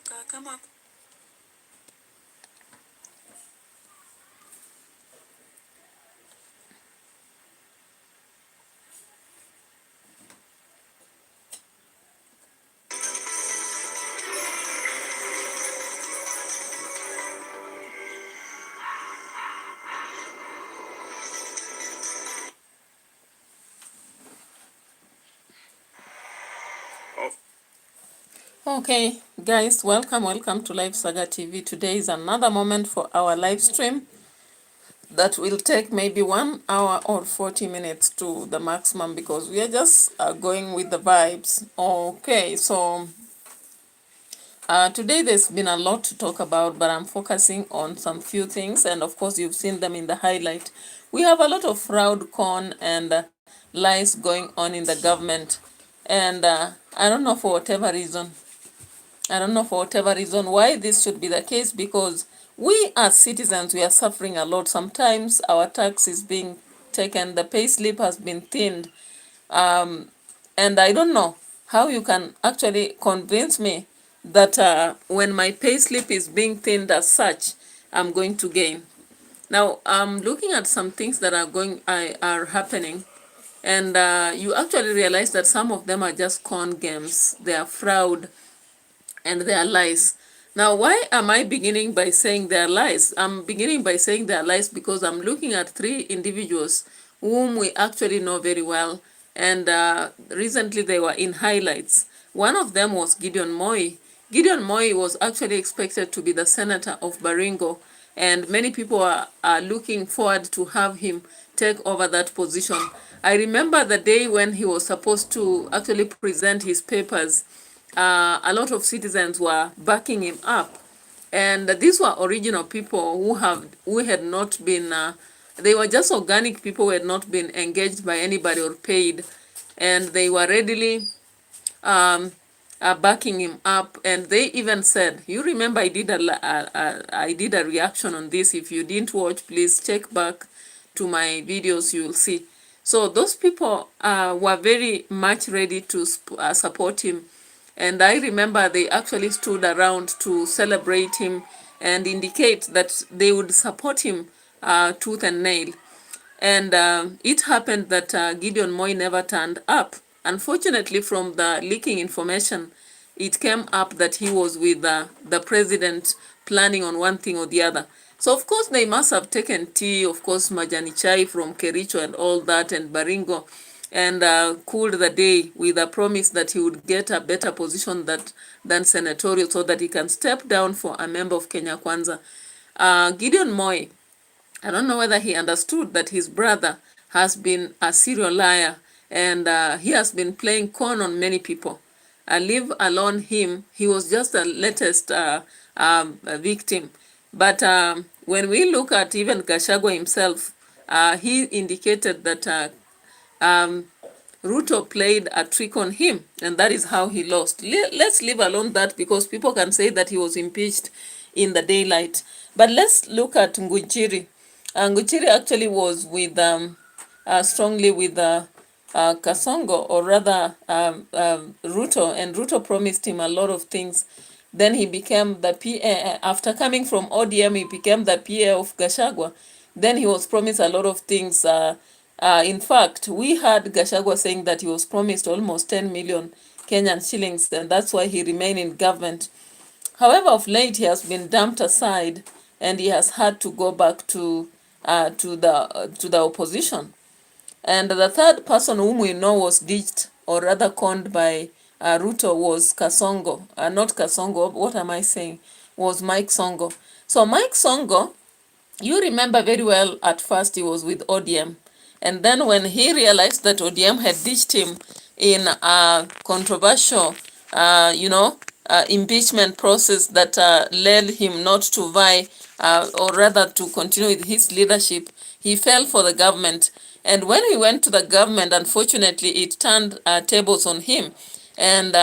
come up. Okay, guys, welcome to Live Saga TV. Today is another moment for our live stream that will take maybe 1 hour or 40 minutes to the maximum because we are just going with the vibes. Okay, so today there's been a lot to talk about, but I'm focusing on some few things, and of course you've seen them in the highlight. We have a lot of fraud, con, and lies going on in the government, and I don't know for whatever reason. Why this should be the case, because we as citizens, we are suffering a lot. Sometimes our tax is being taken, the pay slip has been thinned, and I don't know how you can actually convince me that when my pay slip is being thinned as such, I'm going to gain. Now, I'm looking at some things that are happening, and you actually realize that some of them are just con games. They are fraud and they are lies. Now, why am I beginning by saying they are lies? I'm beginning by saying they are lies because I'm looking at 3 individuals whom we actually know very well, and recently they were in highlights. One of them was Gideon Moi. Gideon Moi was actually expected to be the senator of Baringo, and many people are looking forward to have him take over that position. I remember the day when he was supposed to actually present his papers. A lot of citizens were backing him up, and these were original people who had not been they were just organic people who had not been engaged by anybody or paid, and they were readily backing him up. And they even said, you remember I did a reaction on this. If you didn't watch, please check back to my videos, you'll see. So those people were very much ready to support him. And I remember they actually stood around to celebrate him and indicate that they would support him tooth and nail. And it happened that Gideon Moi never turned up. Unfortunately, from the leaking information, it came up that he was with the president planning on one thing or the other. So, of course, they must have taken tea, of course, majani chai from Kericho and all that, and Baringo, and cooled the day with a promise that he would get a better position than senatorial so that he can step down for a member of Kenya Kwanza. Gideon Moi, I don't know whether he understood that his brother has been a serial liar, and he has been playing con on many people. Leave alone him, he was just the latest victim. But when we look at even Gachagua himself, he indicated that RUTO played a trick on him, and that is how he lost. Let's leave alone that, because people can say that he was impeached in the daylight. But let's look at Nguchiri. Nguchiri actually was with strongly with Kasongo, or rather RUTO, and RUTO promised him a lot of things. Then he became the PA. After coming from ODM, he became the PA of Gachagua. Then he was promised a lot of things. In fact, we heard Gachagua saying that he was promised almost 10 million Kenyan shillings, and that's why he remained in government. However, of late, he has been dumped aside, and he has had to go back to the opposition. And the third person whom we know was ditched, or rather conned by RUTO, was Kasongo. Not Kasongo, what am I saying? Was Mike Songo. So Mike Songo, you remember very well, at first he was with ODM. And then when he realized that ODM had ditched him in a controversial, impeachment process that led him not to vie, or rather to continue with his leadership, he fell for the government. And when he went to the government, unfortunately, it turned tables on him. And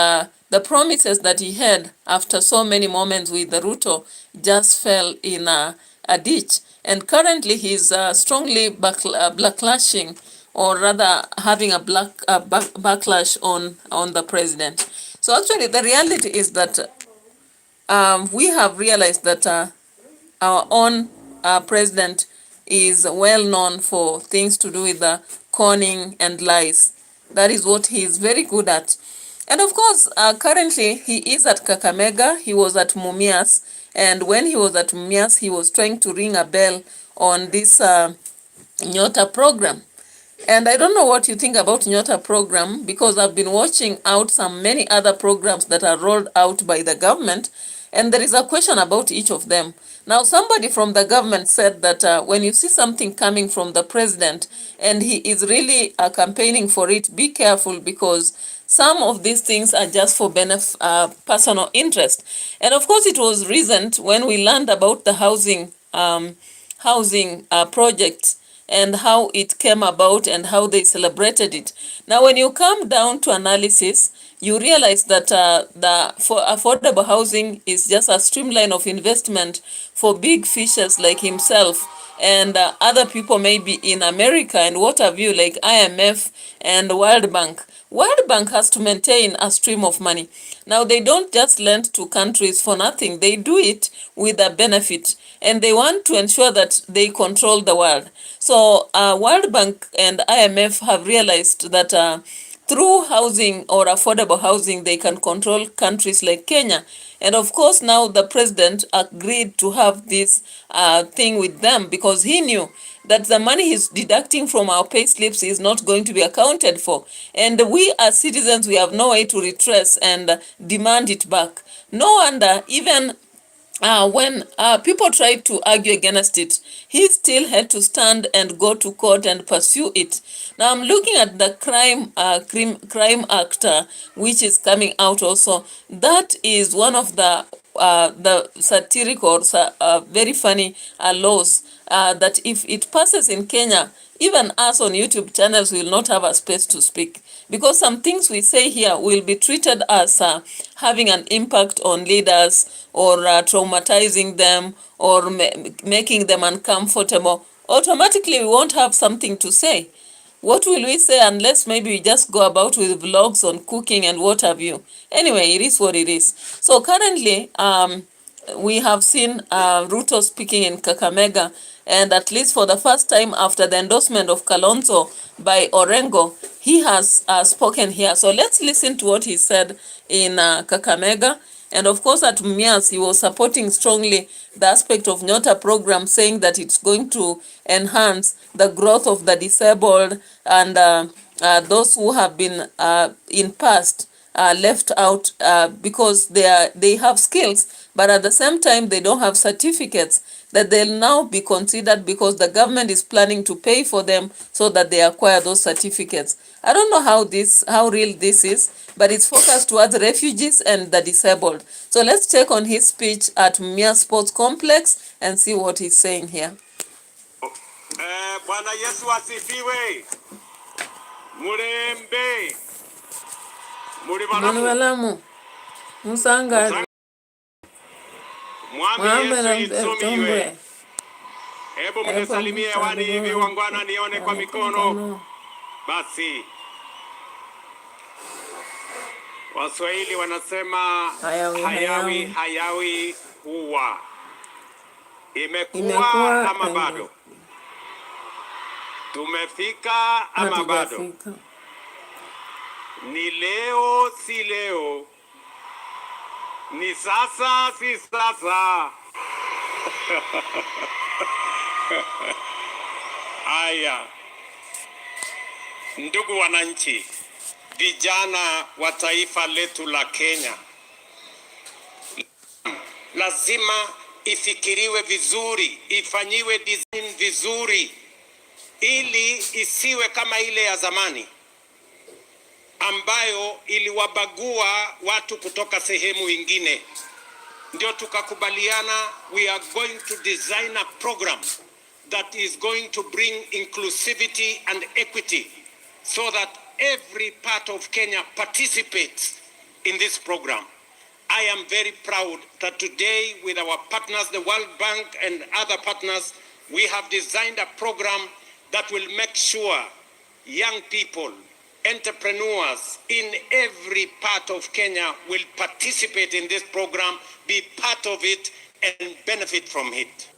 the promises that he had after so many moments with the RUTO just fell in a ditch. And currently he's strongly backlashing, or rather having a backlash on the president. So actually the reality is that we have realized that our own president is well known for things to do with the conning and lies. That is what he is very good at. And of course, currently he is at Kakamega. He was at Mumias, and when he was at Mumias, he was trying to ring a bell on this Nyota program. And I don't know what you think about Nyota program, because I've been watching out some many other programs that are rolled out by the government, and there is a question about each of them. Now, somebody from the government said that when you see something coming from the president and he is really campaigning for it, be careful, because some of these things are just for personal interest. And of course, it was recent when we learned about the housing projects and how it came about and how they celebrated it. Now, when you come down to analysis, you realize that for affordable housing is just a streamline of investment for big fishers like himself and other people maybe in America and what have you, like IMF and World Bank. World Bank has to maintain a stream of money. Now, they don't just lend to countries for nothing. They do it with a benefit, and they want to ensure that they control the world. So World Bank and IMF have realized that through housing or affordable housing, they can control countries like Kenya. And of course, now the president agreed to have this thing with them, because he knew that the money he's deducting from our pay slips is not going to be accounted for. And we as citizens, we have no way to retrace and demand it back. No wonder even when people tried to argue against it, he still had to stand and go to court and pursue it. Now, I'm looking at the crime act, which is coming out also. That is one of the satiric or very funny laws that if it passes in Kenya, even us on YouTube channels will not have a space to speak, because some things we say here will be treated as having an impact on leaders, or traumatizing them, or making them uncomfortable. Automatically, we won't have something to say. What will we say unless maybe we just go about with vlogs on cooking and what have you? Anyway, it is what it is. So currently, we have seen RUTO speaking in Kakamega, and at least for the first time after the endorsement of Kalonzo by Orengo, he has spoken here. So let's listen to what he said in Kakamega. And of course, at Mumias, he was supporting strongly the aspect of Nyota program, saying that it's going to enhance the growth of the disabled and those who have been in past left out because they have skills, but at the same time they don't have certificates, that they'll now be considered because the government is planning to pay for them so that they acquire those certificates. I don't know how real this is, but it's focused towards refugees and the disabled. So let's check on his speech at Mia Sports Complex and see what he's saying here. Bwana Yesu asifiwe. Murembe. Muriwalamu. Musangari. Mwambe Yesu itsomiwe. Hebu mnisalimie hewani hivi wangwana nione kwa mikono. Basi. Waswahili wanasema hayawi huwa. Imekuwa ama bado? Tumefika ama bado? Ni leo si leo? Ni sasa si sasa? Aya. Ndugu wananchi, vijana wa taifa letu la Kenya, lazima ifikiriwe vizuri, ifanyiwe design vizuri, ili isiwe kama ile ya zamani ambayo iliwabagua watu kutoka sehemu ingine. Ndio tukakubaliana, we are going to design a program that is going to bring inclusivity and equity so that every part of Kenya participates in this program. I am very proud that today, with our partners, the World Bank and other partners, we have designed a program that will make sure young people, entrepreneurs in every part of Kenya will participate in this program, be part of it, and benefit from it.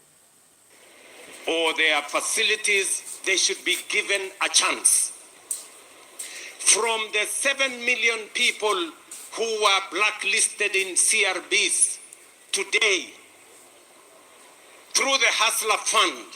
Or their facilities, they should be given a chance. From the 7 million people who were blacklisted in CRBs today, through the Hustler Fund,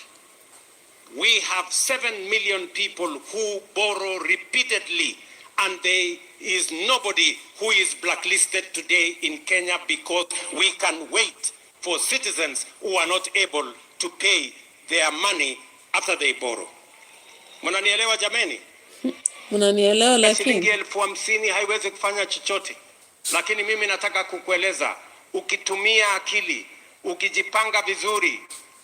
we have 7 million people who borrow repeatedly, and there is nobody who is blacklisted today in Kenya because we can wait for citizens who are not able to pay their money after they borrow. Mnanielewa jameni? Mnanielewa Shilingi lakini 50,000 haiwezi kufanya chochote, lakini mimi nataka kukueleza, ukitumia akili, ukijipanga vizuri,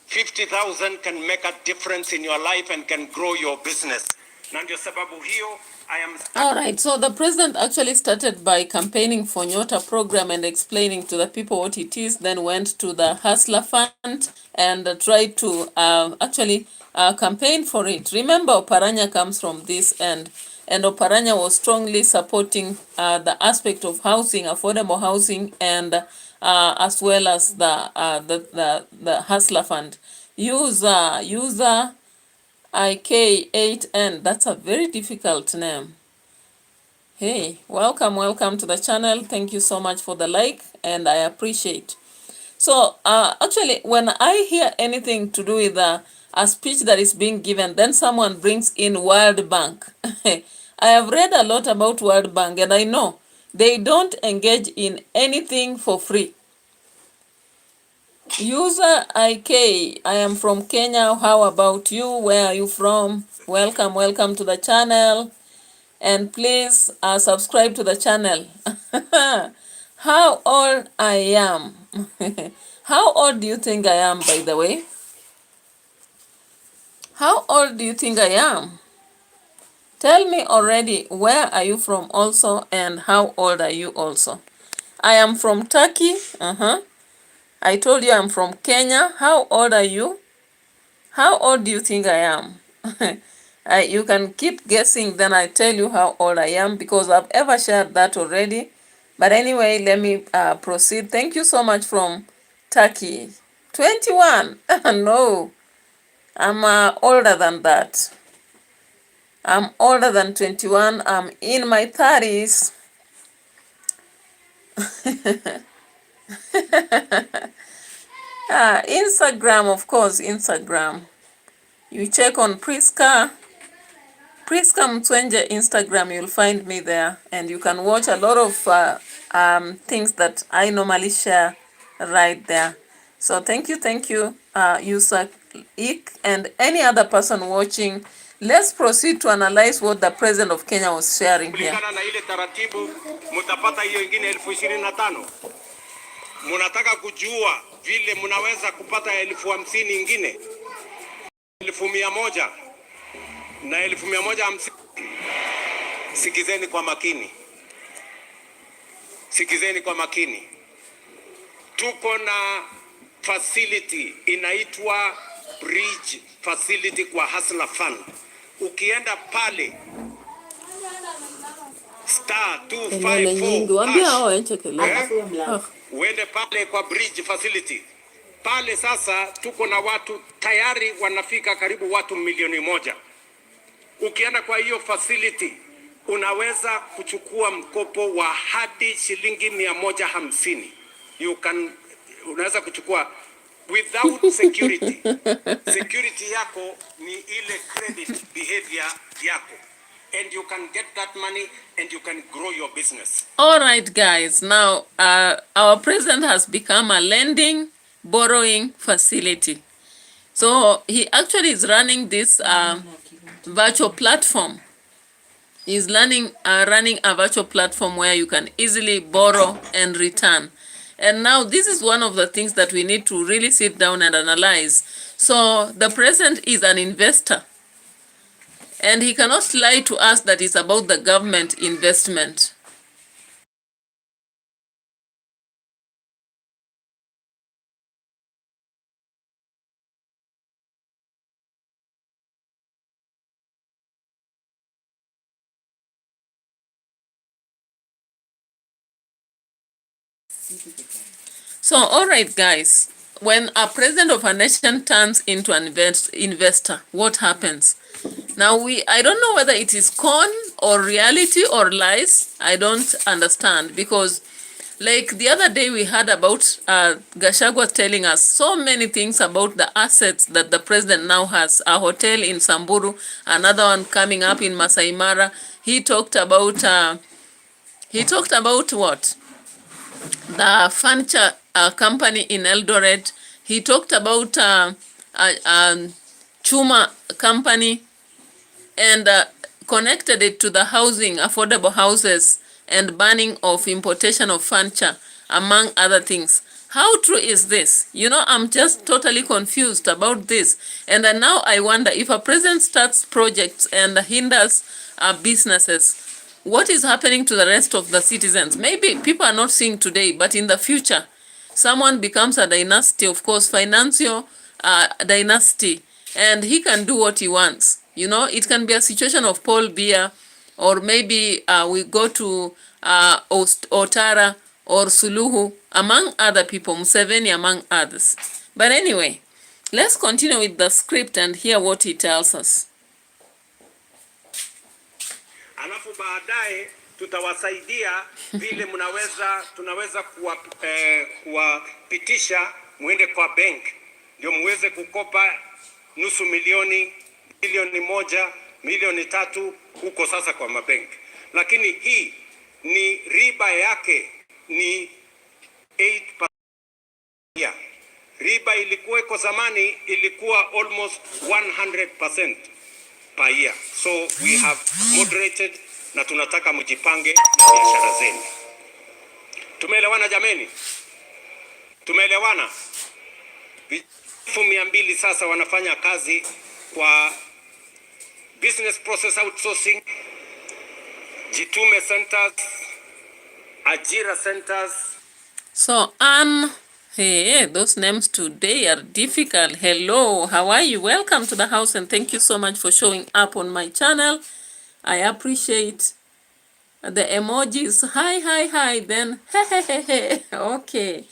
50,000 can make a difference in your life and can grow your business. Na ndio sababu hiyo I am all right, so the president actually started by campaigning for Nyota program and explaining to the people what it is, then went to the Hustler Fund and tried to actually campaign for it. Remember, Oparanya comes from this end, and Oparanya was strongly supporting the aspect of housing, affordable housing, and as well as the Hustler Fund. User IK8N, that's a very difficult name. Hey, welcome to the channel. Thank you so much for the like, and I appreciate. So actually, when I hear anything to do with a speech that is being given, then someone brings in World Bank. I have read a lot about World Bank, and I know they don't engage in anything for free. User IK, I am from Kenya. How about you? Where are you from? Welcome to the channel. And please subscribe to the channel. How old I am? How old do you think I am, by the way? How old do you think I am? Tell me already, where are you from also, and how old are you also? I am from Turkey. I told you I'm from Kenya. How old are you? How old do you think I am? You can keep guessing, then I tell you how old I am, because I've ever shared that already. But anyway, let me proceed. Thank you so much from Turkey. 21. No, I'm older than that. I'm older than 21. I'm in my 30s. Instagram, of course, Instagram. You check on Priska Mtwenje Instagram, you'll find me there, and you can watch a lot of things that I normally share right there. So thank you, user Ik, and any other person watching. Let's proceed to analyze what the president of Kenya was sharing here. na ile taratibu mtapata hiyo ingine 25,000. Munataka kujua vile munaweza kupata 50,000 ingine 100,000 na 1,150. Sikizeni kwa makini, sikizeni kwa makini. Tuko na facility inaitwa bridge facility kwa Hustler Fund. Ukienda pale *254# uende pale kwa bridge facility pale. Sasa tuko na watu tayari wanafika karibu watu 1,000,000. Ukienda kwa hiyo facility unaweza kuchukua mkopo wa hadi shilingi 150. Unaweza kuchukua without security. Security yako ni ile credit behavior yako, and you can get that money and you can grow your business. All right, guys. Now, our president has become a lending, borrowing facility. So he actually is running this virtual platform. He's running a virtual platform where you can easily borrow and return. And now this is one of the things that we need to really sit down and analyze. So the president is an investor, and he cannot lie to us that it's about the government investment. So, all right, guys, when a president of a nation turns into an investor, what happens? Now, I don't know whether it is con or reality or lies. I don't understand, because like the other day we heard about Gachagua telling us so many things about the assets that the president now has. A hotel in Samburu, another one coming up in Masai Mara. He talked about what? The furniture company in Eldoret. He talked about Chuma company, and connected it to the housing, affordable houses, and banning of importation of furniture, among other things. How true is this? You know, I'm just totally confused about this. And now I wonder, if a president starts projects and hinders businesses, what is happening to the rest of the citizens? Maybe people are not seeing today, but in the future, someone becomes a dynasty, of course, financial dynasty, and he can do what he wants. You know, it can be a situation of Paul Biya, or maybe we go to Otara or Suluhu, among other people, Museveni among others. But anyway, let's continue with the script and hear what he tells us. Alafu baadaye tutawasaidia vile tunaweza kuwapitisha muende kwa bank ndio muweze kukopa nusu milioni, milioni moja, milioni tatu huko sasa kwa mabank. Lakini hii ni riba yake ni 8%. Riba ilikuwa kwa zamani ilikuwa almost 100% per year. So we have moderated na tunataka mjipange na biashara zenu. Tumeelewana jameni? Tumeelewana? 200 sasa wanafanya kazi kwa business process outsourcing, jitume centers, ajira centers. So, hey, those names today are difficult. Hello, how are you? Welcome to the house, and thank you so much for showing up on my channel. I appreciate the emojis. Hi, hi, hi. Then, hey. Okay.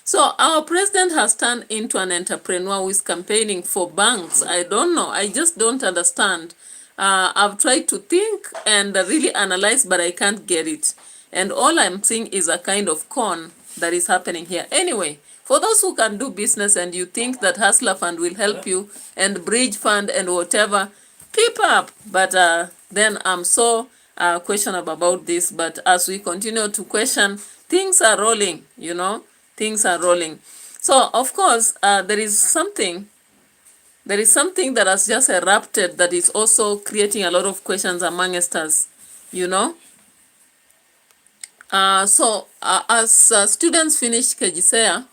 So, our president has turned into an entrepreneur who is campaigning for banks. I don't know. I just don't understand. I've tried to think and really analyze, but I can't get it. And all I'm seeing is a kind of con that is happening here. Anyway, for those who can do business and you think that Hustler Fund will help you, and Bridge Fund and whatever, keep up. But then I'm so questionable about this. But as we continue to question, things are rolling, you know, things are rolling. So, of course, there is something that has just erupted that is also creating a lot of questions amongst us, you know. As students finish KGCSE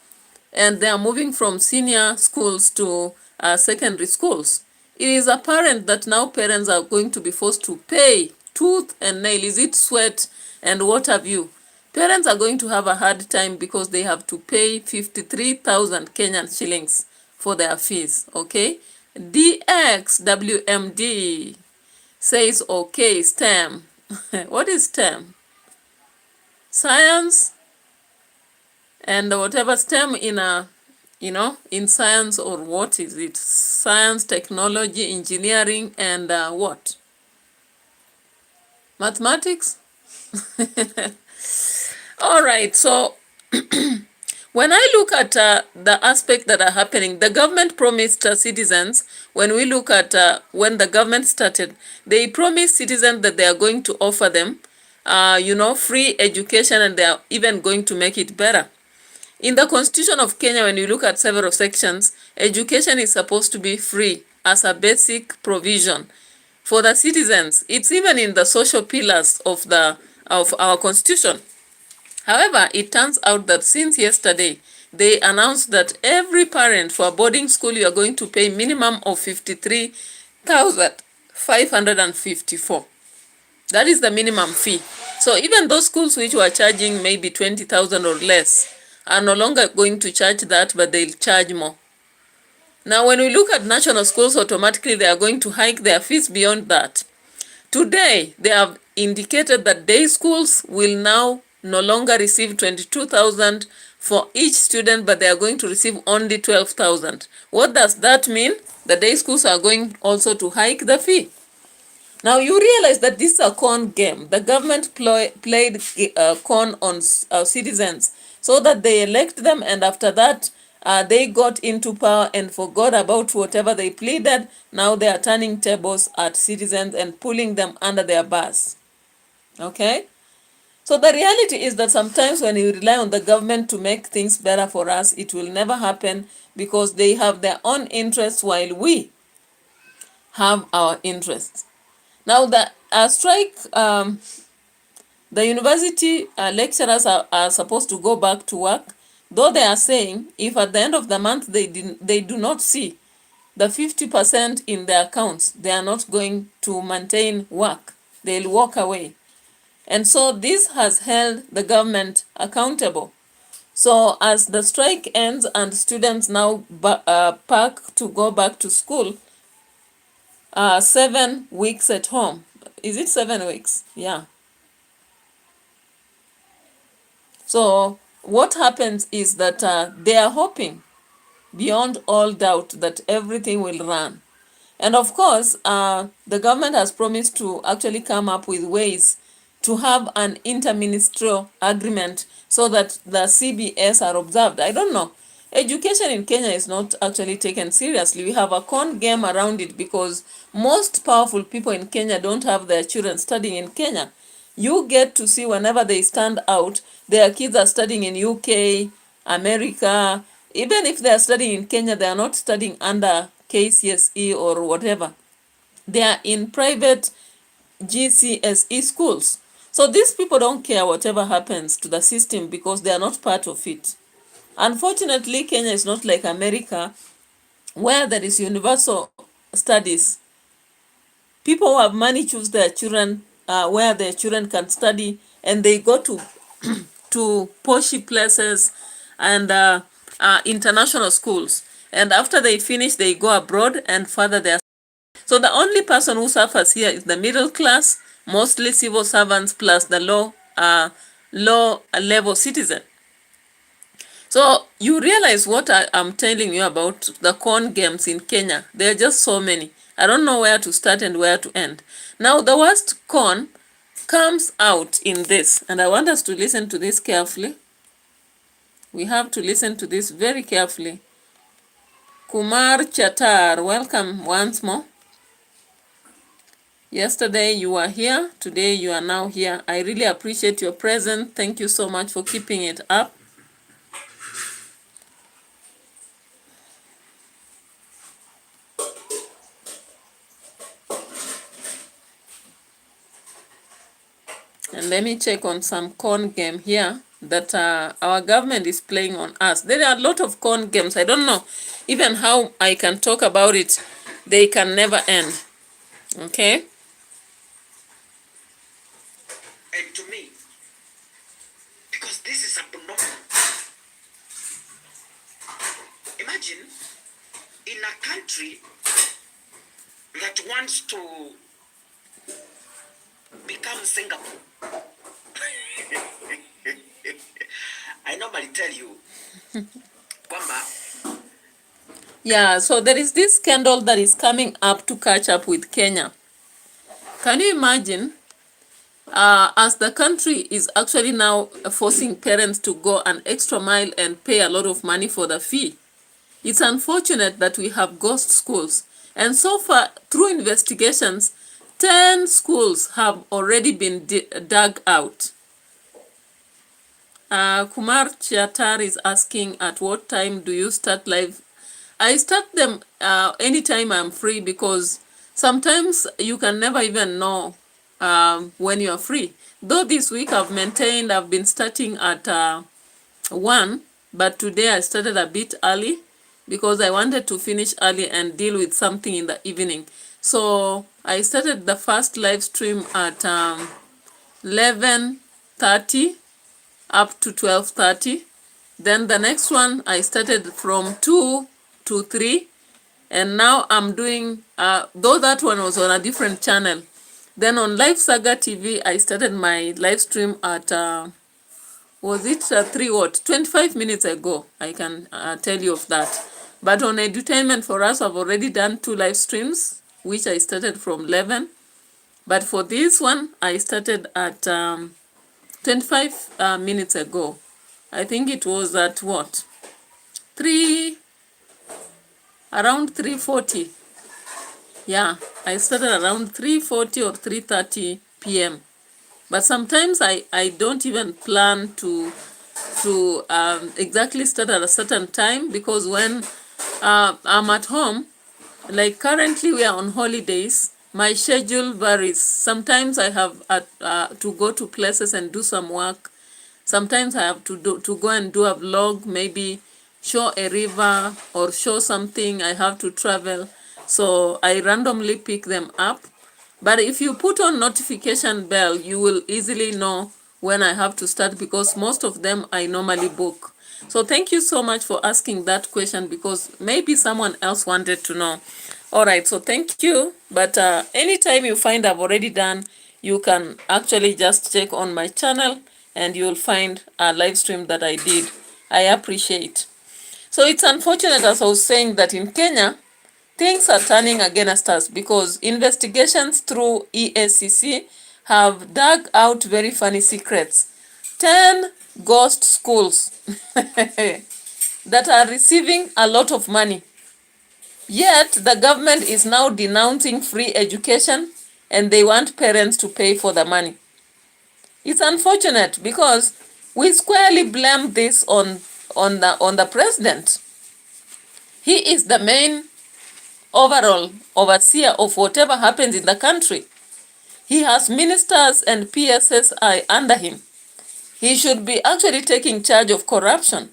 and they are moving from senior schools to secondary schools, it is apparent that now parents are going to be forced to pay tooth and nail. Is it sweat and what have you? Parents are going to have a hard time because they have to pay 53,000 Kenyan shillings for their fees, okay? DXWMD says, okay, STEM. What is STEM? Science and whatever STEM in in science, or what is it? Science, technology, engineering, and what? Mathematics? All right, so when I look at the aspect that are happening, the government promised citizens, when we look at when the government started, they promised citizens that they are going to offer them free education, and they are even going to make it better. In the Constitution of Kenya, when you look at several sections, education is supposed to be free as a basic provision for the citizens. It's even in the social pillars of our Constitution. However, it turns out that since yesterday, they announced that every parent for a boarding school, you are going to pay minimum of 53,554. That is the minimum fee. So even those schools which were charging maybe 20,000 or less are no longer going to charge that, but they'll charge more. Now, when we look at national schools, automatically they are going to hike their fees beyond that. Today, they have indicated that day schools will now no longer receive 22,000 for each student, but they are going to receive only 12,000. What does that mean? The day schools are going also to hike the fee. Now you realize that this is a con game. The government played con on citizens so that they elect them, and after that they got into power and forgot about whatever they pleaded. Now they are turning tables at citizens and pulling them under their bus. Okay? So the reality is that sometimes when you rely on the government to make things better for us, it will never happen because they have their own interests while we have our interests. Now the strike, the university lecturers are supposed to go back to work, though they are saying if at the end of the month they do not see the 50% in their accounts, they are not going to maintain work. They'll walk away. And so this has held the government accountable. So as the strike ends and students now pack to go back to school, 7 weeks at home. Is it 7 weeks? Yeah. So what happens is that they are hoping beyond all doubt that everything will run. And of course, the government has promised to actually come up with ways to have an interministerial agreement so that the CBS are observed. I don't know. Education in Kenya is not actually taken seriously. We have a con game around it because most powerful people in Kenya don't have their children studying in Kenya. You get to see whenever they stand out, their kids are studying in UK, America. Even if they are studying in Kenya, they are not studying under KCSE or whatever. They are in private GCSE schools. So these people don't care whatever happens to the system because they are not part of it. Unfortunately, Kenya is not like America where there is universal studies. People who have money choose their children where their children can study, and they go to to poshy places and international schools. And after they finish, they go abroad and further their. So the only person who suffers here is the middle class, mostly civil servants plus the low level citizen. So you realize what I'm telling you about the con games in Kenya. There are just so many. I don't know where to start and where to end. Now the worst con comes out in this, and I want us to listen to this carefully. We have to listen to this very carefully. Kumar Chatar, welcome once more. Yesterday you were here, today you are now here. I really appreciate your presence. Thank you so much for keeping it up. And let me check on some con game here that our government is playing on us. There are a lot of con games. I don't know even how I can talk about it. They can never end. Okay? And to me, because this is abnormal. Imagine in a country that wants to become Singapore. I normally tell you, Kwamba. Yeah, so there is this scandal that is coming up to catch up with Kenya. Can you imagine? As the country is actually now forcing parents to go an extra mile and pay a lot of money for the fee. It's unfortunate that we have ghost schools. And so far, through investigations, 10 schools have already been dug out. Kumar Chatar is asking, at what time do you start live? I start them anytime I'm free because sometimes you can never even know when you are free. Though this week I've been starting at 1, but today I started a bit early because I wanted to finish early and deal with something in the evening. So I started the first live stream at 11:30 up to 12:30. Then the next one I started from 2 to 3, and now I'm doing, though that one was on a different channel. Then on Live Saga TV, I started my live stream at Was it 25 minutes ago? I can tell you of that. But on edutainment for us, I've already done 2 live streams, which I started from 11. But for this one, I started at 25 minutes ago. I think it was at what? Around 3:40. Yeah, I started around 3:40 or 3:30 p.m. But sometimes I don't even plan to exactly start at a certain time, because when I'm at home, like currently we are on holidays, my schedule varies. Sometimes I have to go to places and do some work. Sometimes I have to go and do a vlog, maybe show a river or show something. I have to travel. So I randomly pick them up. But if you put on notification bell, you will easily know when I have to start, because most of them I normally book. So thank you so much for asking that question, because maybe someone else wanted to know. All right, so thank you. But anytime you find I've already done, you can actually just check on my channel and you'll find a live stream that I did. I appreciate. So it's unfortunate, as I was saying, that in Kenya, things are turning against us, because investigations through EACC have dug out very funny secrets. 10 ghost schools that are receiving a lot of money. Yet the government is now denouncing free education and they want parents to pay for the money. It's unfortunate, because we squarely blame this on the president. He is the main overall overseer of whatever happens in the country. He has ministers and PSSI under him. He should be actually taking charge of corruption.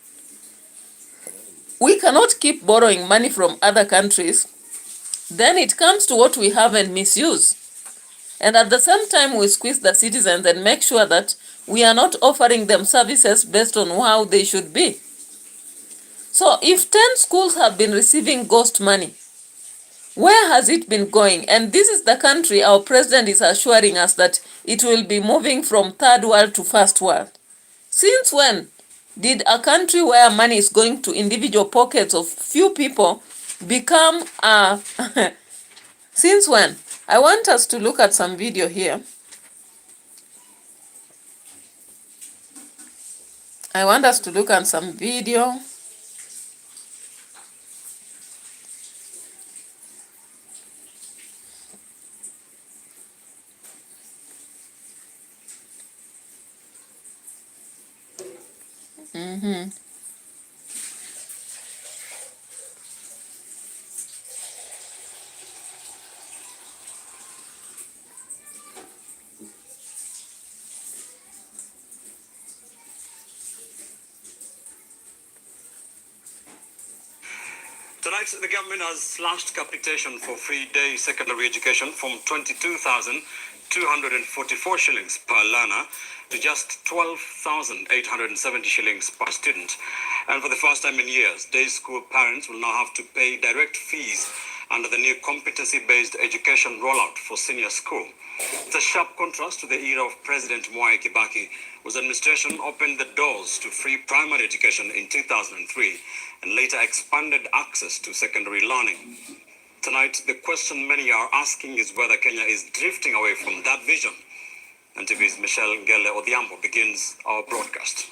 We cannot keep borrowing money from other countries. Then it comes to what we have and misuse. And at the same time, we squeeze the citizens and make sure that we are not offering them services based on how they should be. So if 10 schools have been receiving ghost money, where has it been going? And this is the country our president is assuring us that it will be moving from third world to first world. Since when did a country where money is going to individual pockets of few people become a... Since when? I want us to look at some video here. I want us to look at some video. Tonight, the government has slashed capitation for free-day secondary education from 22,244 shillings per learner to just 12,870 shillings per student. And for the first time in years, day school parents will now have to pay direct fees under the new competency-based education rollout for senior school. It's a sharp contrast to the era of President Mwai Kibaki, whose administration opened the doors to free primary education in 2003 and later expanded access to secondary learning. Tonight, the question many are asking is whether Kenya is drifting away from that vision. And TV's Michelle Ngele Odhiambo begins our broadcast.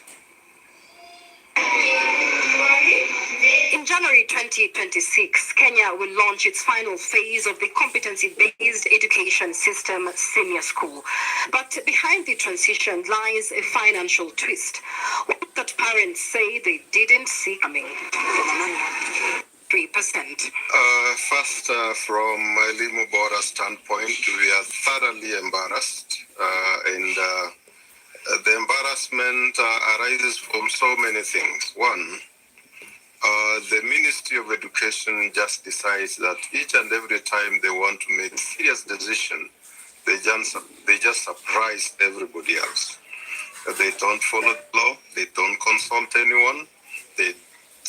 In January 2026, Kenya will launch its final phase of the competency-based education system, senior school. But behind the transition lies a financial twist, one that parents say they didn't see coming. 3%. First, from a Limo Bora standpoint, we are thoroughly embarrassed, and the embarrassment arises from so many things. One, the Ministry of Education just decides that each and every time they want to make serious decision, they just surprise everybody else. They don't follow the law, they don't consult anyone, they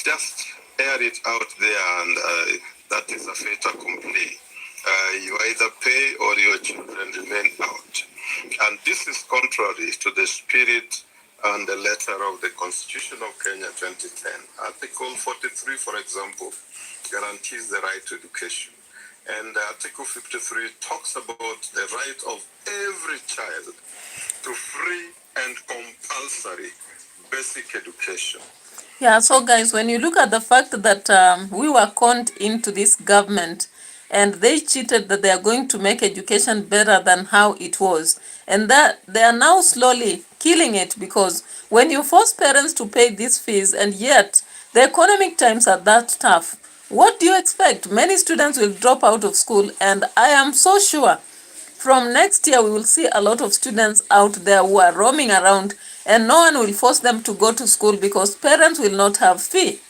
just air it out there, and that is a fait accompli. You either pay or your children remain out. And this is contrary to the spirit and the letter of the Constitution of Kenya 2010. Article 43, for example, guarantees the right to education. And Article 53 talks about the right of every child to free and compulsory basic education. Yeah, so guys, when you look at the fact that we were conned into this government and they cheated that they are going to make education better than how it was, and that they are now slowly killing it, because when you force parents to pay these fees and yet the economic times are that tough, what do you expect? Many students will drop out of school, and I am so sure from next year we will see a lot of students out there who are roaming around, and no one will force them to go to school because parents will not have fee.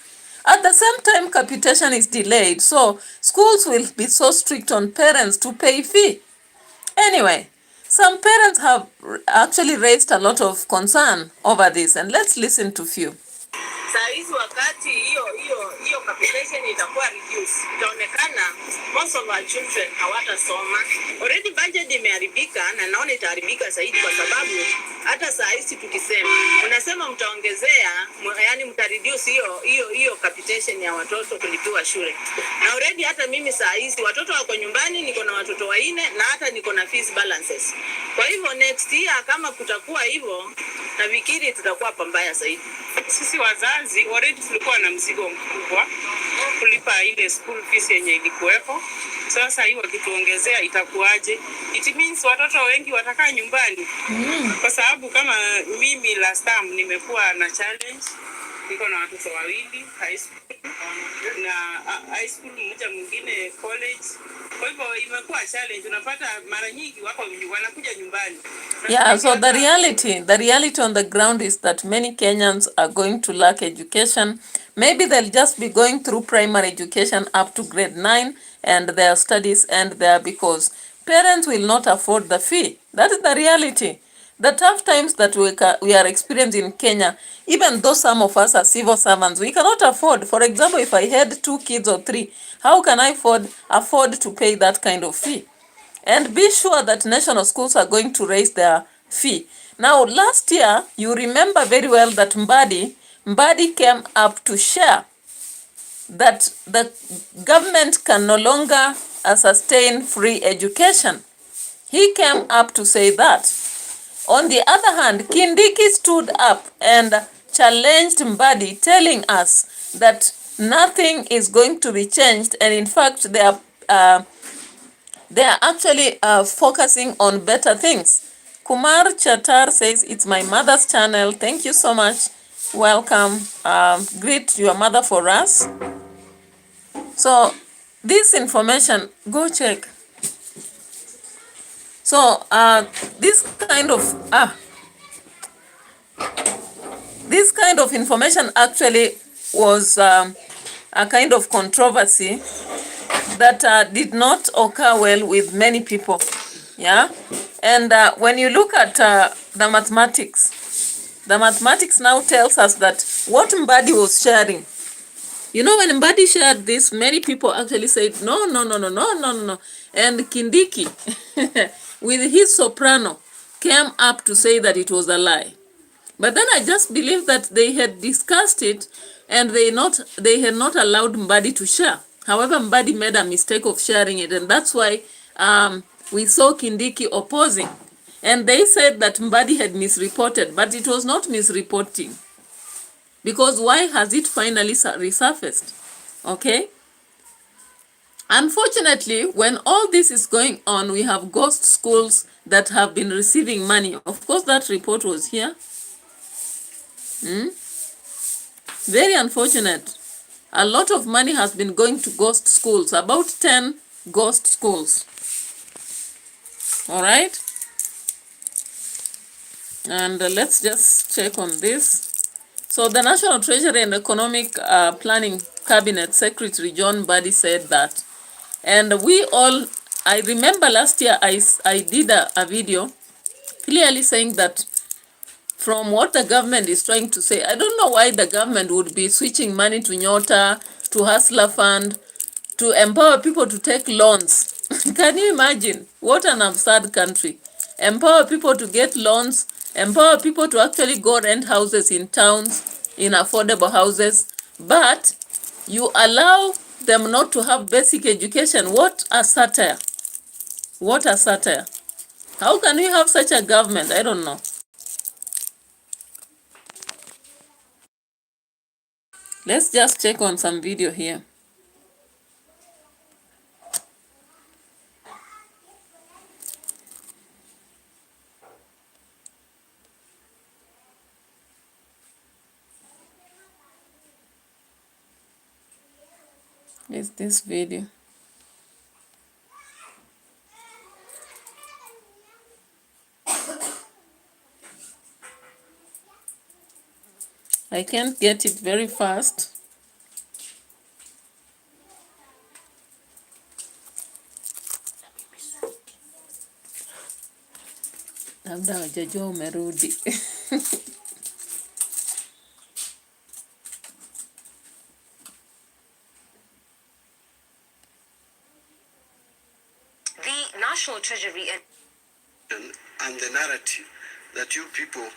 At the same time, capitation is delayed, so schools will be so strict on parents to pay fee. Anyway, some parents have actually raised a lot of concern over this, and let's listen to few. Saa hizi wakati hiyo capitation itakuwa reduce, itaonekana most of our children hawatasoma. Already budget imeharibika na naona itaharibika zaidi, kwa sababu hata saa hizi tukisema unasema mtaongezea, yani mta reduce hiyo capitation ya watoto kulipiwa shule. Na already hata mimi saa hizi watoto wako nyumbani, niko na watoto 4 na hata niko na fees balances. Kwa hivyo next year kama kutakuwa hivyo, nafikiri tutakuwa pambaya zaidi. Sisi wazazi already tulikuwa na mzigo mkubwa kulipa ile school fees yenye ilikuwepo. Sasa hiyo wakituongezea itakuwaje? It means watoto wengi watakaa nyumbani. Kwa sababu kama mimi last time nimekuwa na challenge, niko na watoto 2 high school na high school mmoja mwingine college. Kwa hivyo imekuwa challenge, unapata mara nyingi wako wanakuja nyumbani. Yeah, so the reality on the ground is that many Kenyans are going to lack education. Maybe they'll just be going through primary education up to grade 9 and their studies end there because parents will not afford the fee. That is the reality. The tough times that we are experiencing in Kenya, even though some of us are civil servants, we cannot afford. For example, if I had 2 kids or 3, how can I afford to pay that kind of fee? And be sure that national schools are going to raise their fee. Now, last year, you remember very well that Mbadi came up to share that the government can no longer sustain free education. He came up to say that. On the other hand, Kindiki stood up and challenged Mbadi, telling us that nothing is going to be changed, and in fact, they are actually focusing on better things. Kumar Chatar says, it's my mother's channel. Thank you so much. Welcome. Greet your mother for us. So this information, go check. So this kind of information actually was a kind of controversy that did not occur well with many people. Yeah, and when you look at the mathematics now tells us that what Mbadi was sharing, you know, when Mbadi shared this, many people actually said no, and Kindiki with his soprano came up to say that it was a lie. But then I just believe that they had discussed it and they had not allowed Mbadi to share. However, Mbadi made a mistake of sharing it, and that's why we saw Kindiki opposing. And they said that Mbadi had misreported, but it was not misreporting. Because why has it finally resurfaced? Okay? Unfortunately, when all this is going on, we have ghost schools that have been receiving money. Of course, that report was here. Very unfortunate. A lot of money has been going to ghost schools, about 10 ghost schools. All right? And let's just check on this. So the National Treasury and Economic Planning Cabinet Secretary John Mbadi said that. And I remember last year I did a video clearly saying that from what the government is trying to say, I don't know why the government would be switching money to Nyota, to Hustler Fund, to empower people to take loans. Can you imagine? What an absurd country. Empower people to get loans empower people to actually go rent houses in towns, in affordable houses, but you allow them not to have basic education. What a satire. What a satire. How can we have such a government? I don't know. Let's just check on some video here. Is this video? I can't get it very fast. Labda wajajua umerudi. The National Treasury and the narrative that you people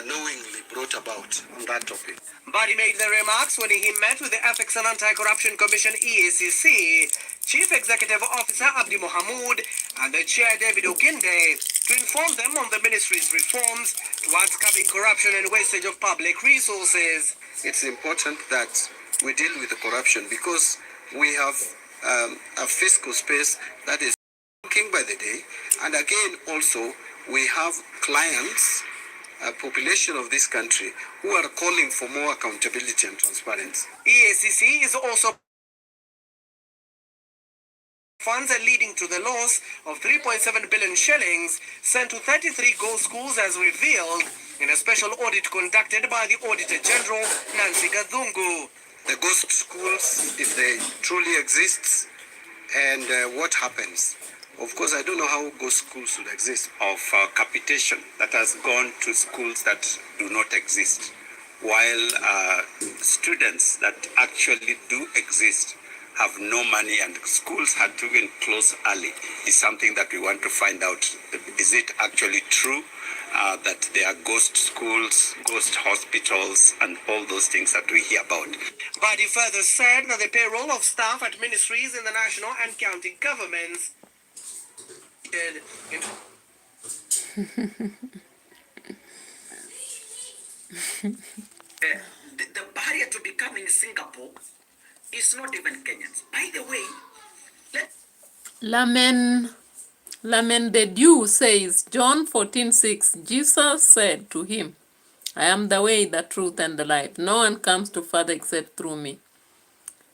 knowingly brought about on that topic. But he made the remarks when he met with the Ethics and Anti-Corruption Commission EACC, Chief Executive Officer Abdi Mohamud and the Chair David Okinde to inform them on the ministry's reforms towards curbing corruption and wastage of public resources. It's important that we deal with the corruption because we have a fiscal space that is working by the day. And again, also, we have clients, a population of this country who are calling for more accountability and transparency. EACC is also funds leading to the loss of 3.7 billion shillings sent to 33 ghost schools as revealed in a special audit conducted by the Auditor General, Nancy Gadungu. The ghost schools, if they truly exist, and what happens. Of course, I don't know how ghost schools should exist. Of capitation that has gone to schools that do not exist, while students that actually do exist have no money and schools had to even close early, is something that we want to find out. Is it actually true that there are ghost schools, ghost hospitals, and all those things that we hear about? But he further said that the payroll of staff at ministries in the national and county governments the barrier to becoming Singapore is not even Kenyans. By the way, Lamen the Dew says, John 14:6, Jesus said to him, I am the way, the truth, and the life. No one comes to Father except through me.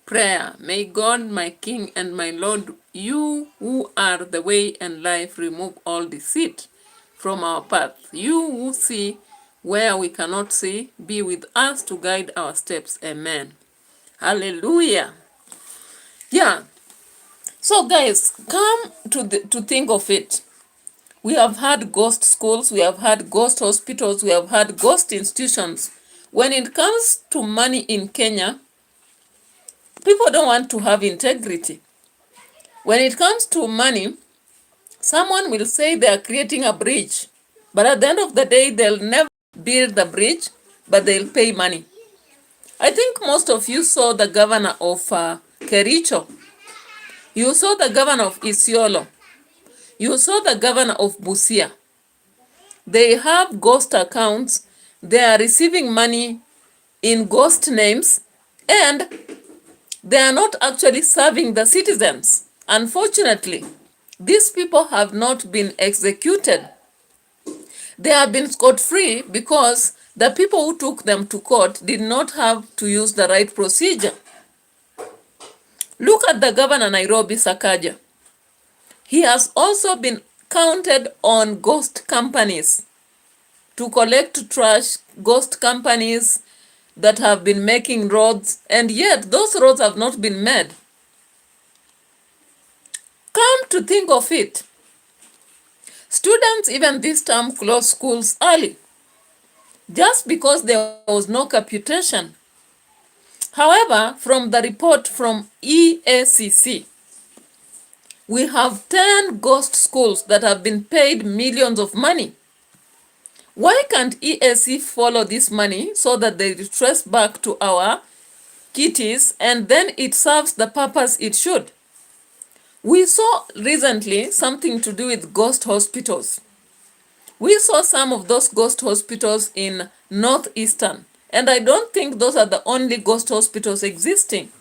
Prayer. May God, my King and my Lord, you who are the way and life, remove all deceit from our path. You who see where we cannot see, be with us to guide our steps. Amen. Hallelujah. Yeah. So guys, come to think of it. We have had ghost schools, we have had ghost hospitals, we have had ghost institutions. When it comes to money in Kenya, people don't want to have integrity. When it comes to money, someone will say they are creating a bridge, but at the end of the day, they'll never build the bridge, but they'll pay money. I think most of you saw the governor of Kericho. You saw the governor of Isiolo. You saw the governor of Busia. They have ghost accounts. They are receiving money in ghost names, and they are not actually serving the citizens. Unfortunately, these people have not been executed. They have been scot-free because the people who took them to court did not have to use the right procedure. Look at the governor Nairobi, Sakaja. He has also been counted on ghost companies to collect trash, ghost companies that have been making roads, and yet those roads have not been made. Come to think of it, students even this term closed schools early, just because there was no capitation. However, from the report from EACC, we have 10 ghost schools that have been paid millions of money. Why can't EAC follow this money so that they trace back to our kitties and then it serves the purpose it should? We saw recently something to do with ghost hospitals. We saw some of those ghost hospitals in northeastern, and I don't think those are the only ghost hospitals existing.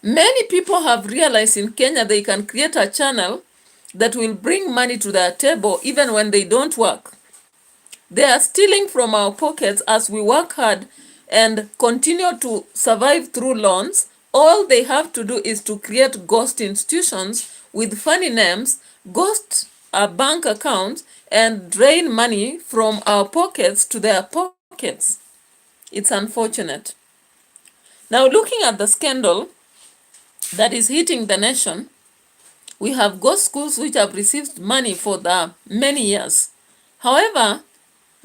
Many people have realized in Kenya they can create a channel that will bring money to their table even when they don't work. They are stealing from our pockets as we work hard and continue to survive through loans. All they have to do is to create ghost institutions with funny names, ghost bank accounts, and drain money from our pockets to their pockets. It's unfortunate. Now, looking at the scandal that is hitting the nation, we have ghost schools which have received money for the many years. However,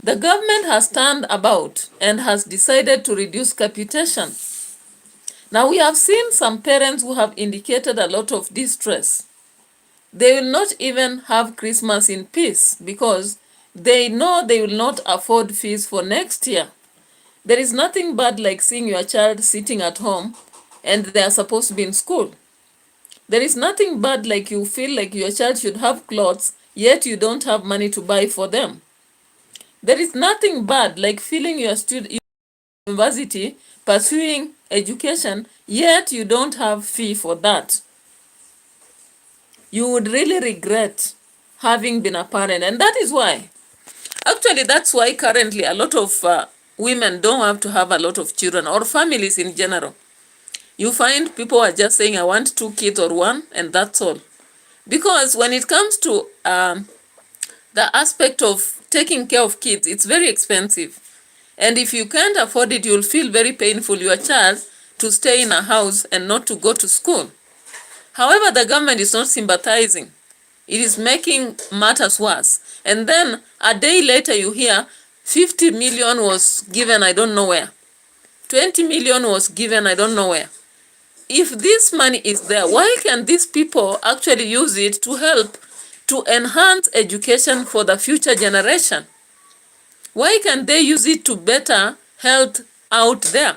the government has turned about and has decided to reduce capitation. Now, we have seen some parents who have indicated a lot of distress. They will not even have Christmas in peace because they know they will not afford fees for next year. There is nothing bad like seeing your child sitting at home and they are supposed to be in school. There is nothing bad like you feel like your child should have clothes, yet you don't have money to buy for them. There is nothing bad like feeling your student in university pursuing education, yet you don't have fee for that. You would really regret having been a parent, and that is why. Actually, that's why currently a lot of women don't have to have a lot of children, or families in general. You find people are just saying, I want 2 kids or 1, and that's all. Because when it comes to the aspect of taking care of kids, it's very expensive. And if you can't afford it, you'll feel very painful, your child, to stay in a house and not to go to school. However, the government is not sympathizing. It is making matters worse. And then a day later you hear 50 million was given, I don't know where. 20 million was given, I don't know where. If this money is there, why can these people actually use it to help to enhance education for the future generation? Why can't they use it to better health out there?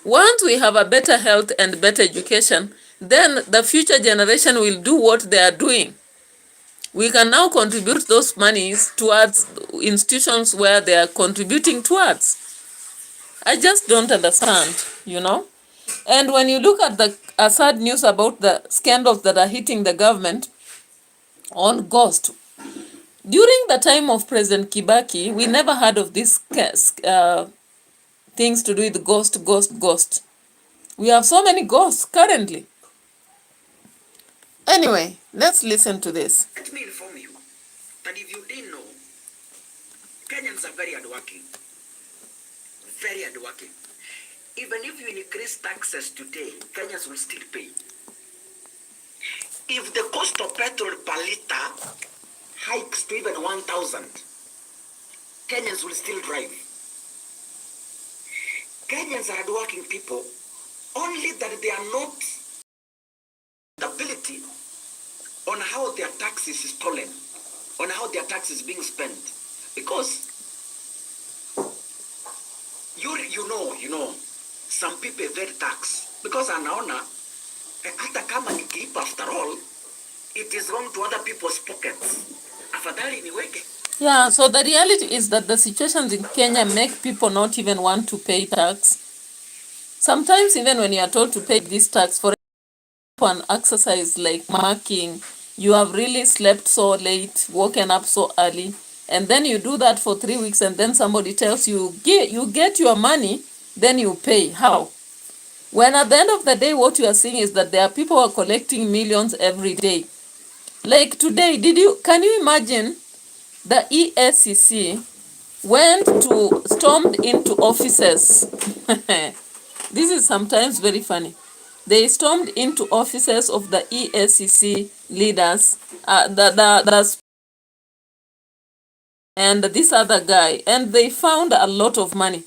Once we have a better health and better education, then the future generation will do what they are doing. We can now contribute those monies towards institutions where they are contributing towards. I just don't understand, you know. And when you look at the sad news about the scandals that are hitting the government on ghost, during the time of President Kibaki, we never heard of these things to do with ghost. We have so many ghosts currently. Anyway, let's listen to this. Let me inform you that if you didn't know, Kenyans are very hardworking. Very hardworking. Even if you increase taxes today, Kenyans will still pay. If the cost of petrol per liter hikes to even 1,000, Kenyans will still drive. Kenyans are hardworking people, only that they are not the ability on how their taxes is stolen, on how their tax is being spent. Because you know, some people evade tax because anaona hata kama nikilipa, after all, it is wrong to other people's pockets. Afadhali niweke. Yeah, so the reality is that the situations in Kenya make people not even want to pay tax. Sometimes even when you are told to pay this tax for an exercise like marking, you have really slept so late, woken up so early, and then you do that for 3 weeks and then somebody tells you, you get your money, then you pay. How? When at the end of the day, what you are seeing is that there are people who are collecting millions every day. Like today, can you imagine the ESCC stormed into offices. This is sometimes very funny. They stormed into offices of the ESCC leaders, and this other guy, and they found a lot of money.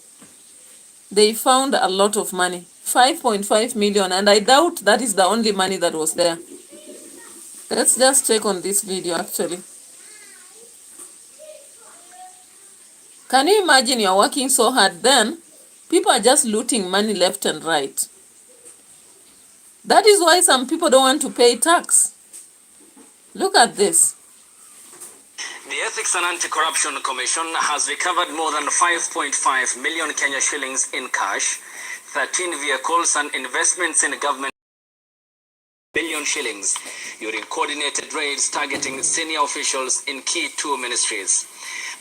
5.5 million, and I doubt that is the only money that was there. Let's just check on this video actually. Can you imagine you're working so hard, then people are just looting money left and right? That is why some people don't want to pay tax. Look at this. The Ethics and Anti-Corruption Commission has recovered more than 5.5 million Kenya shillings in cash, 13 vehicles and investments in government billion shillings during coordinated raids targeting senior officials in key two ministries.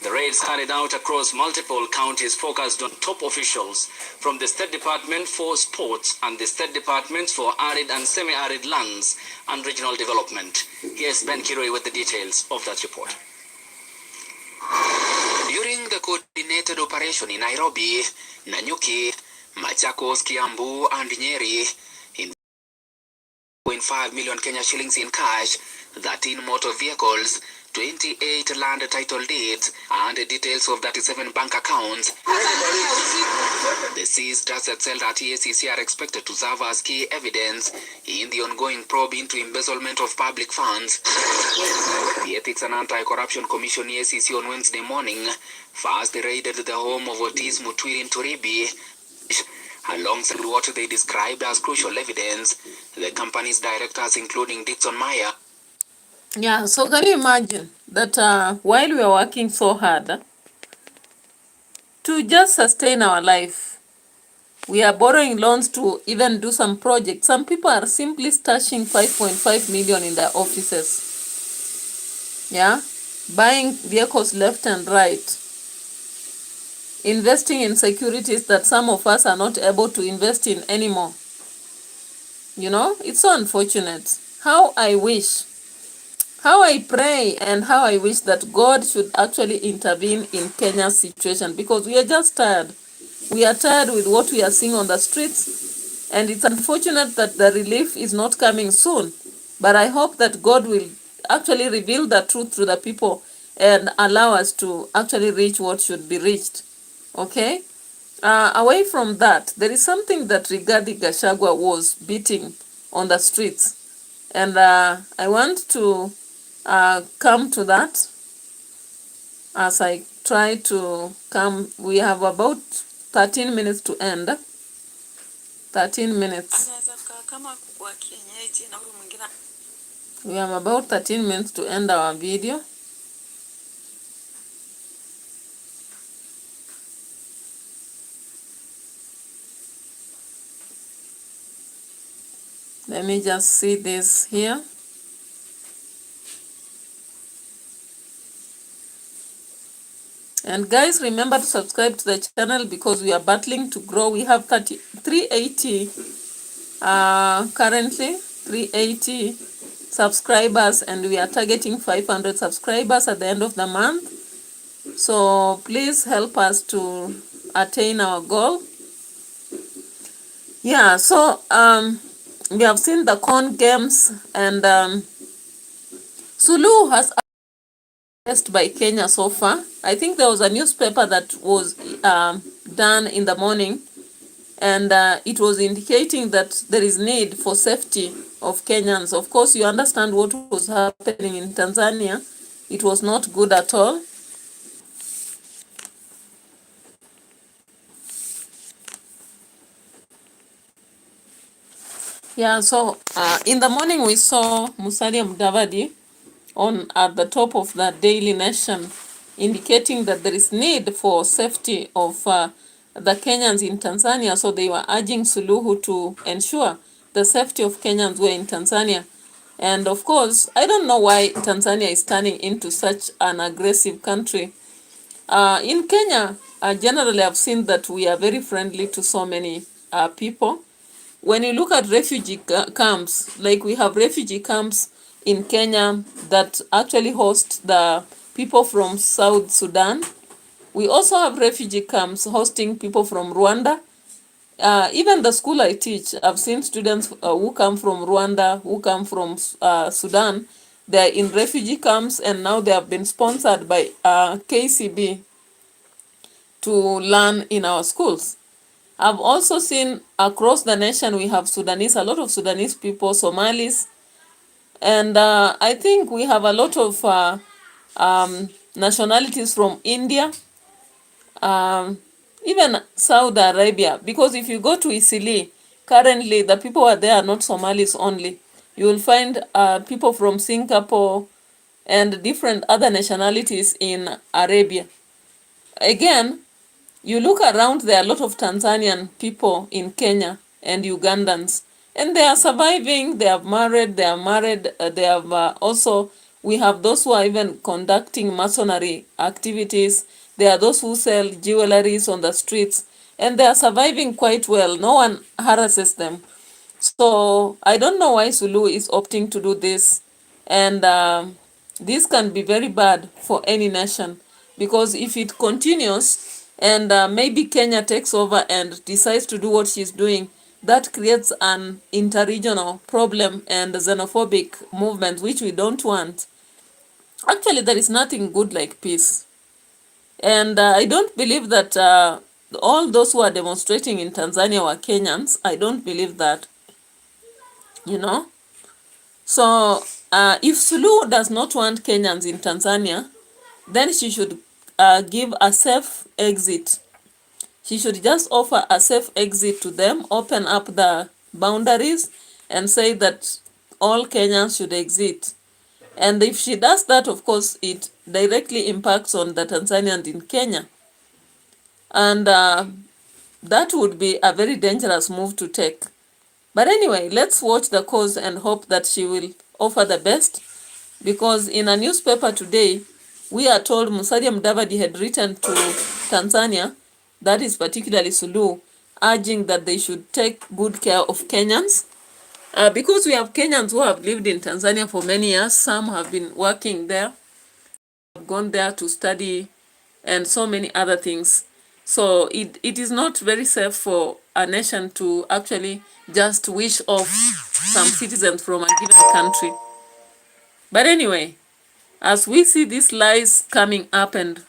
The raids carried out across multiple counties focused on top officials from the State Department for Sports and the State Departments for Arid and Semi-Arid Lands and Regional Development. Here's Ben Kiroi with the details of that report. During the coordinated operation in Nairobi, Nanyuki, Machakos, Kiambu and Nyeri, in 0.5 million Kenya shillings in cash, 13 motor vehicles, 28 land title deeds, and details of 37 bank accounts. The seized assets held at EACC are expected to serve as key evidence in the ongoing probe into embezzlement of public funds. The Ethics and Anti-Corruption Commission EACC on Wednesday morning first raided the home of Otis Mutwiri in Turibi, alongside what they described as crucial evidence. The company's directors, including Dixon Meyer. Yeah, so can you imagine that while we are working so hard to just sustain our life, we are borrowing loans to even do some projects. Some people are simply stashing 5.5 million in their offices. Yeah, buying vehicles left and right, investing in securities that some of us are not able to invest in anymore. You know, it's so unfortunate. How I pray and how I wish that God should actually intervene in Kenya's situation, because we are just tired. We are tired with what we are seeing on the streets, and it's unfortunate that the relief is not coming soon. But I hope that God will actually reveal the truth to the people and allow us to actually reach what should be reached. Okay? Away from that, there is something that Rigathi Gachagua was beating on the streets. And I want to come to that as I try to come. We have about 13 minutes to end. 13 minutes. We have about 13 minutes to end our video. Let me just see this here. And guys, remember to subscribe to the channel because we are battling to grow. We have 380 currently 380 subscribers, and we are targeting 500 subscribers at the end of the month. So please help us to attain our goal. Yeah, so we have seen the corn games, and SULUHU has by Kenya so far. I think there was a newspaper that was done in the morning, and it was indicating that there is need for safety of Kenyans. Of course, you understand what was happening in Tanzania. It was not good at all. Yeah, so in the morning we saw Musalia Mudavadi at the top of the Daily Nation, indicating that there is need for safety of the Kenyans in Tanzania. So they were urging SULUHU to ensure the safety of Kenyans who are in Tanzania. And of course, I don't know why Tanzania is turning into such an aggressive country. In Kenya, generally I've seen that we are very friendly to so many people. When you look at refugee camps, like we have refugee camps in Kenya that actually host the people from South Sudan. We also have refugee camps hosting people from Rwanda. Even the school I teach, I've seen students who come from Rwanda, who come from Sudan. They're in refugee camps, and now they have been sponsored by KCB to learn in our schools. I've also seen across the nation we have Sudanese, a lot of Sudanese people, Somalis, and I think we have a lot of nationalities from India. even Saudi Arabia, because if you go to Isili, currently the people who are there are not Somalis only. You will find people from Singapore and different other nationalities in Arabia. Again, you look around, there are a lot of Tanzanian people in Kenya and Ugandans, and they are surviving. They have married, they have also, we have those who are even conducting masonry activities. There are those who sell jewelries on the streets, and they are surviving quite well. No one harasses them. So I don't know why Suluhu is opting to do this, and this can be very bad for any nation, because if it continues and maybe Kenya takes over and decides to do what she's doing, that creates an interregional problem and xenophobic movement, which we don't want. Actually, there is nothing good like peace. And I don't believe that all those who are demonstrating in Tanzania were Kenyans. I don't believe that, you know. So if Suluhu does not want Kenyans in Tanzania, then she should give a safe exit. She should just offer a safe exit to them, open up the boundaries, and say that all Kenyans should exit. And if she does that, of course, it directly impacts on the Tanzanians in Kenya. And that would be a very dangerous move to take. But anyway, let's watch the course and hope that she will offer the best. Because in a newspaper today, we are told Musalia Mudavadi had written to Tanzania, that is particularly Suluhu, urging that they should take good care of Kenyans. Because we have Kenyans who have lived in Tanzania for many years. Some have been working there, have gone there to study, and so many other things. So it is not very safe for a nation to actually just wish off some citizens from a given country. But anyway, as we see these lies coming up and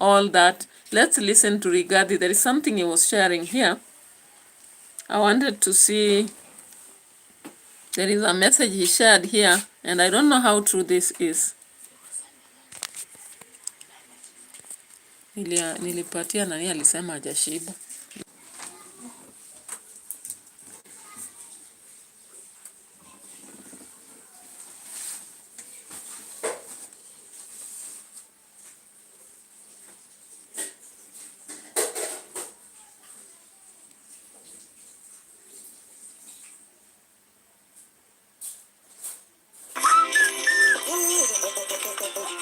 all that, let's listen to Rigathi. There is something he was sharing here. I wanted to see, there is a message he shared here, and I don't know how true this is. Nilipatia nani alisema hajashiba.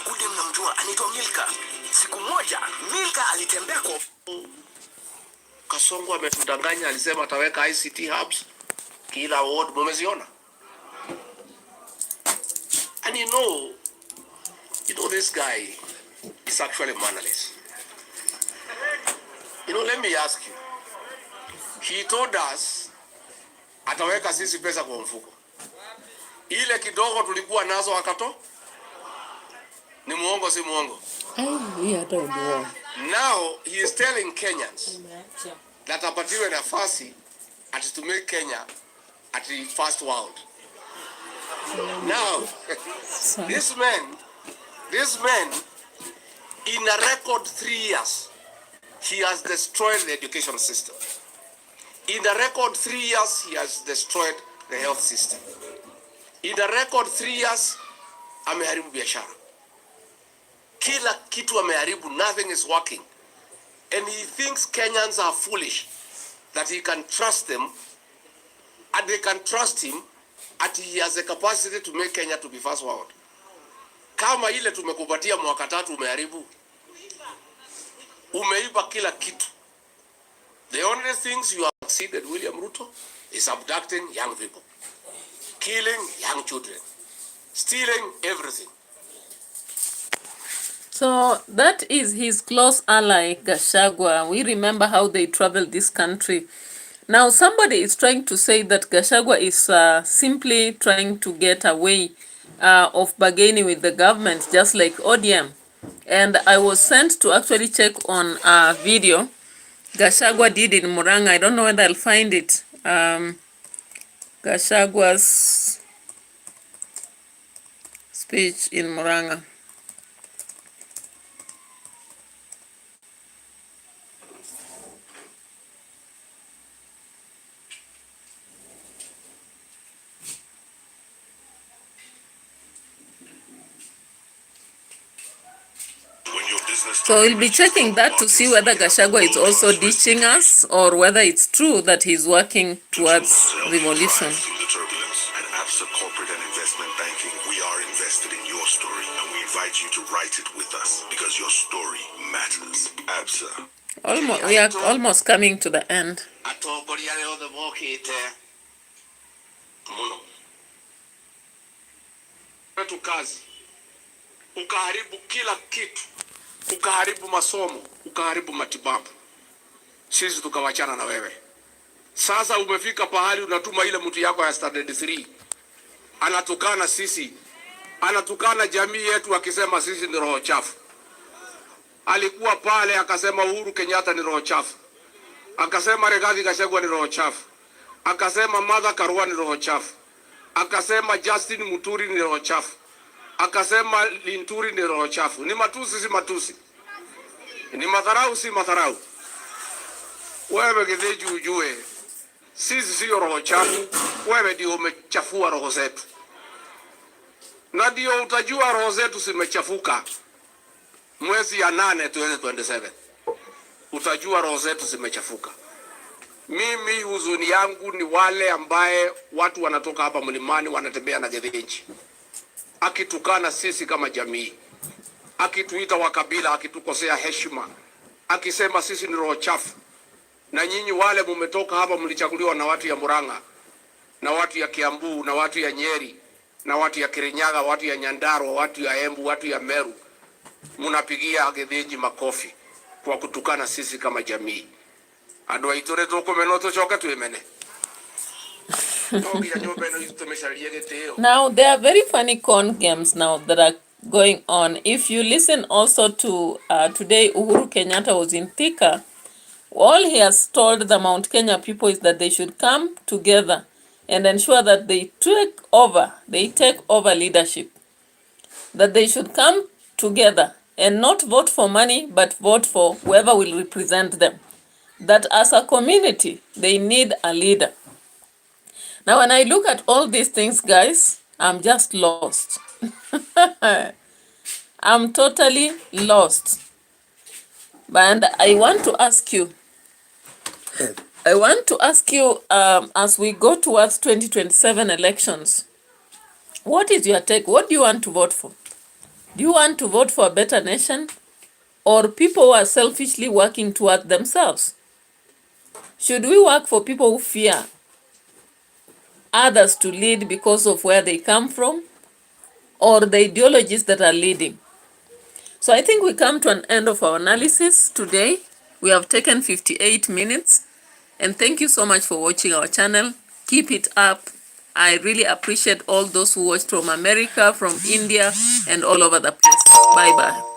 Ule mnamjua anaitwa Milka. Siku moja Milka alitembea kwa Kasongo ametudanganya, alisema ataweka ICT hubs kila ward, mumeziona? And you know this guy is actually mannerless. Let me ask you. He told us ataweka sisi pesa kwa mfuko. Ile kidogo tulikuwa nazo akato. Ni muongo si muongo? Now he is telling Kenyans that apatiwe nafasi at to make Kenya at the first world. Now this man in a record 3 years he has destroyed the education system. In a record 3 years he has destroyed the health system. In a record 3 years ameharibu biashara. Kila kitu ameharibu, nothing is working. And he thinks Kenyans are foolish that he can trust them and they can trust him at he has the capacity to make Kenya to be first world. Kama ile tumekupatia mwaka 3 umeharibu. Umeiba kila kitu. The only things you have succeeded, William Ruto, is abducting young people, killing young children, stealing everything. So that is his close ally, Gachagua. We remember how they traveled this country. Now somebody is trying to say that Gachagua is simply trying to get away of bargaining with the government, just like ODM. And I was sent to actually check on a video Gachagua did in Murang'a. I don't know whether I'll find it. Gachagua's speech in Murang'a. So we'll be checking that to see whether Gachagua is also ditching us or whether it's true that he's working towards revolution. At ABSA Corporate and Investment Banking, we are invested in your story, and we invite you to write it with us because your story matters. ABSA. We are almost coming to the end. Kazi ukaharibu kila kitu, ukaharibu masomo, ukaharibu matibabu, sisi tukawachana na wewe. Sasa umefika pahali unatuma ile mtu yako ya standard 3 anatukana sisi, anatukana jamii yetu akisema sisi ni roho chafu. Alikuwa pale akasema Uhuru Kenyatta ni roho chafu, akasema Rigathi Gachagua ni roho chafu, akasema Martha Karua ni roho chafu, akasema Justin Muturi ni roho chafu, akasema Linturi ni roho chafu. Ni matusi si matusi? Ni madharau si madharau? Wewe Githinji ujue sisi sio roho chafu, wewe ndio umechafua roho zetu. Na ndio utajua roho zetu zimechafuka mwezi ya 8 2027. Utajua roho zetu zimechafuka. Mimi huzuni yangu ni wale ambaye watu wanatoka hapa mlimani wanatembea na Githinji akitukana sisi kama jamii, akituita wakabila, akitukosea heshima, akisema sisi ni roho chafu. Na nyinyi wale mumetoka hapa mlichaguliwa na watu ya Murang'a, na watu ya Kiambu, na watu ya Nyeri, na watu ya Kirinyaga, watu ya Nyandarua, watu ya Embu, watu ya Meru, munapigia Githinji makofi kwa kutukana sisi kama jamii. Ando aitore toko menoto choka tuemene. Now there are very funny con games now that are going on. If you listen also to today, Uhuru Kenyatta was in Thika. All he has told the Mount Kenya people is that they should come together and ensure that they take over leadership. That they should come together and not vote for money, but vote for whoever will represent them. That as a community, they need a leader. Now, when I look at all these things, guys, I'm just lost. I'm totally lost. And I want to ask you, as we go towards 2027 elections, what is your take? What do you want to vote for? Do you want to vote for a better nation or people who are selfishly working toward themselves? Should we work for people who fear others to lead because of where they come from or the ideologies that are leading? So I think we come to an end of our analysis today. We have taken 58 minutes. And thank you so much for watching our channel. Keep it up. I really appreciate all those who watched from America, from India, and all over the place. Bye-bye.